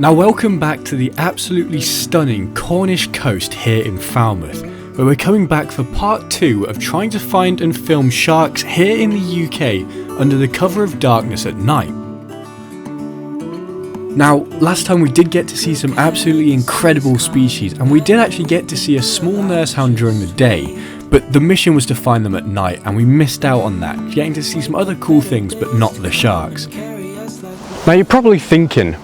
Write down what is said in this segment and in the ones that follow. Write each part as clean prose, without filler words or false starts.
Now welcome back to the absolutely stunning Cornish coast here in Falmouth, where we're coming back for part 2 of trying to find and film sharks here in the UK under the cover of darkness at night. Now, last time we did get to see some absolutely incredible species, and we did actually get to see a small nurse hound during the day, but the mission was to find them at night and we missed out on that, getting to see some other cool things but not the sharks. Now you're probably thinking,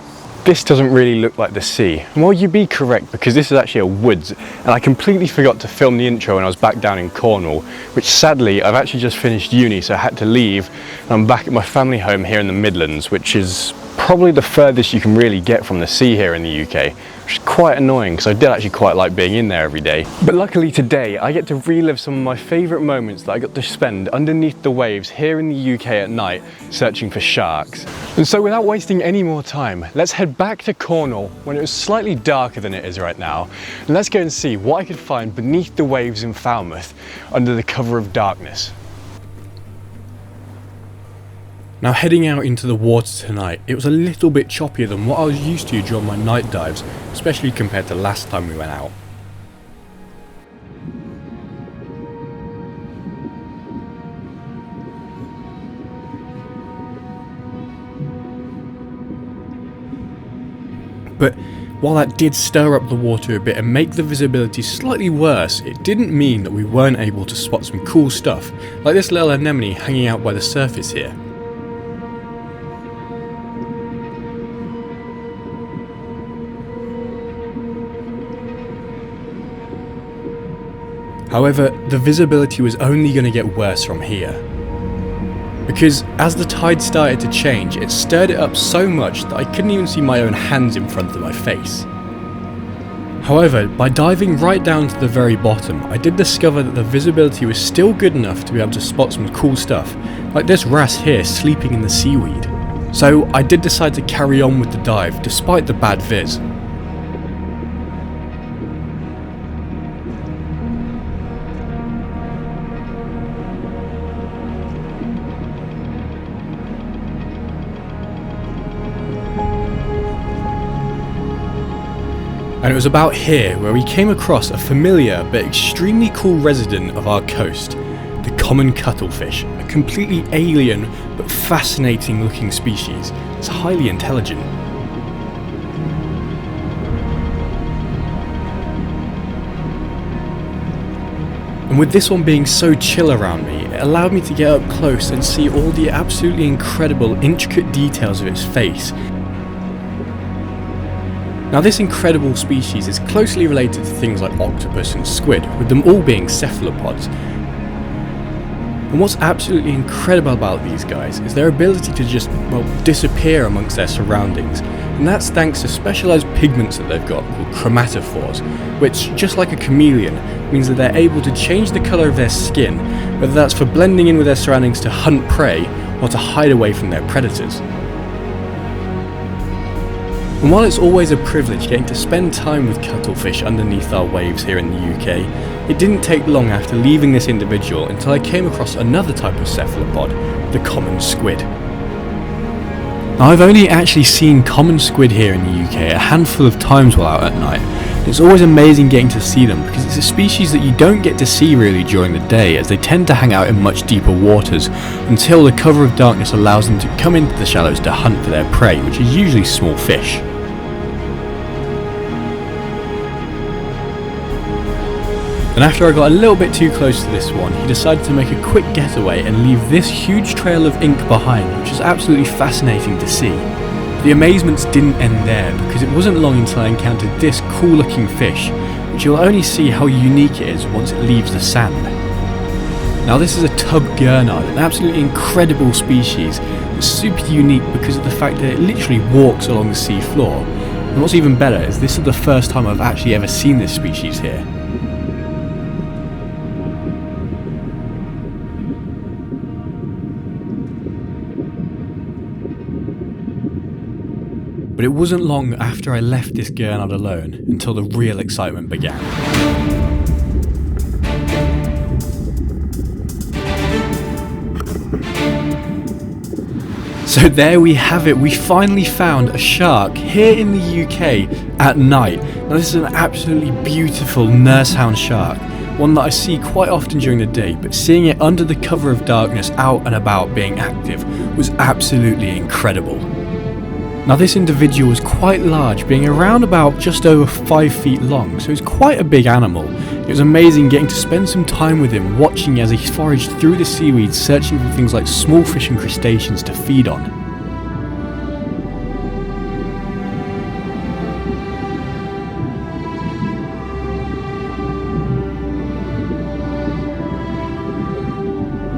this doesn't really look like the sea. And well, you'd be correct, because this is actually a woods, and I completely forgot to film the intro when I was back down in Cornwall, which sadly I've actually just finished uni, so I had to leave, and I'm back at my family home here in the Midlands, which is probably the furthest you can really get from the sea here in the UK, which is quite annoying because I did actually quite like being in there every day. But luckily today I get to relive some of my favourite moments that I got to spend underneath the waves here in the UK at night searching for sharks. And so without wasting any more time, let's head back to Cornwall when it was slightly darker than it is right now, and let's go and see what I could find beneath the waves in Falmouth under the cover of darkness. Now heading out into the water tonight, it was a little bit choppier than what I was used to during my night dives, especially compared to last time we went out. But while that did stir up the water a bit and make the visibility slightly worse, it didn't mean that we weren't able to spot some cool stuff, like this little anemone hanging out by the surface here. However, the visibility was only going to get worse from here, because as the tide started to change, it stirred it up so much that I couldn't even see my own hands in front of my face. However, by diving right down to the very bottom, I did discover that the visibility was still good enough to be able to spot some cool stuff, like this wrasse here sleeping in the seaweed. So I did decide to carry on with the dive, despite the bad viz. And it was about here where we came across a familiar but extremely cool resident of our coast, the common cuttlefish, a completely alien but fascinating looking species. It's highly intelligent. And with this one being so chill around me, it allowed me to get up close and see all the absolutely incredible intricate details of its face. Now this incredible species is closely related to things like octopus and squid, with them all being cephalopods. And what's absolutely incredible about these guys is their ability to just, well, disappear amongst their surroundings. And that's thanks to specialised pigments that they've got called chromatophores, which, just like a chameleon, means that they're able to change the colour of their skin, whether that's for blending in with their surroundings to hunt prey or to hide away from their predators. And while it's always a privilege getting to spend time with cuttlefish underneath our waves here in the UK, it didn't take long after leaving this individual until I came across another type of cephalopod, the common squid. Now I've only actually seen common squid here in the UK a handful of times while out at night. It's always amazing getting to see them because it's a species that you don't get to see really during the day, as they tend to hang out in much deeper waters until the cover of darkness allows them to come into the shallows to hunt for their prey, which is usually small fish. And after I got a little bit too close to this one, he decided to make a quick getaway and leave this huge trail of ink behind, which is absolutely fascinating to see. The amazements didn't end there, because it wasn't long until I encountered this cool looking fish, which you'll only see how unique it is once it leaves the sand. Now this is a tub gurnard, an absolutely incredible species. It's super unique because of the fact that it literally walks along the sea floor. And what's even better is this is the first time I've actually ever seen this species here. But it wasn't long after I left this gurnard alone until the real excitement began. So there we have it, we finally found a shark here in the UK at night. Now this is an absolutely beautiful nursehound shark, one that I see quite often during the day, but seeing it under the cover of darkness out and about being active was absolutely incredible. Now this individual was quite large, being around about just over 5 feet long, so it's quite a big animal. It was amazing getting to spend some time with him, watching as he foraged through the seaweed, searching for things like small fish and crustaceans to feed on.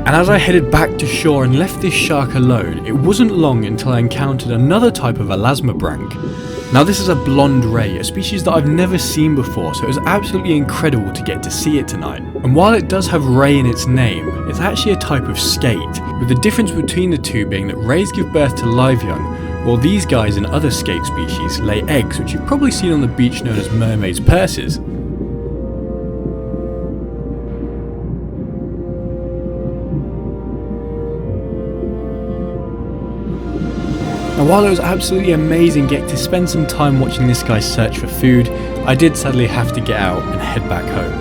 And as I headed back to shore and left this shark alone, it wasn't long until I encountered another type of elasmobranch. Now this is a blonde ray, a species that I've never seen before, so it was absolutely incredible to get to see it tonight. And while it does have ray in its name, it's actually a type of skate, with the difference between the two being that rays give birth to live young, while these guys in other skate species lay eggs, which you've probably seen on the beach known as mermaids' purses. Now while it was absolutely amazing getting to spend some time watching this guy search for food, I did sadly have to get out and head back home.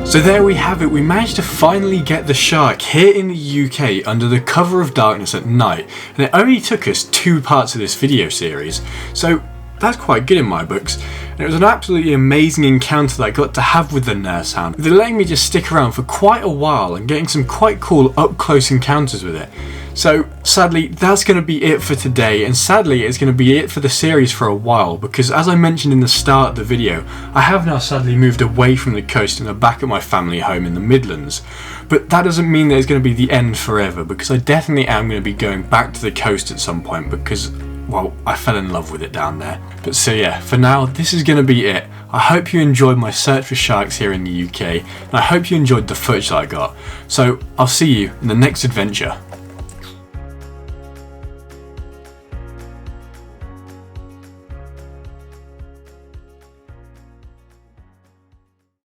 So there we have it, we managed to finally get the shark here in the UK under the cover of darkness at night, and it only took us 2 parts of this video series, so that's quite good in my books. And it was an absolutely amazing encounter that I got to have with the nursehound, with it letting me just stick around for quite a while and getting some quite cool up close encounters with it. So sadly that's going to be it for today, and sadly it's going to be it for the series for a while, because as I mentioned in the start of the video, I have now sadly moved away from the coast and are back at my family home in the Midlands. But that doesn't mean that it's going to be the end forever, because I definitely am going to be going back to the coast at some point, because well, I fell in love with it down there. But so yeah, for now this is going to be it. I hope you enjoyed my search for sharks here in the UK, and I hope you enjoyed the footage that I got. So I'll see you in the next adventure.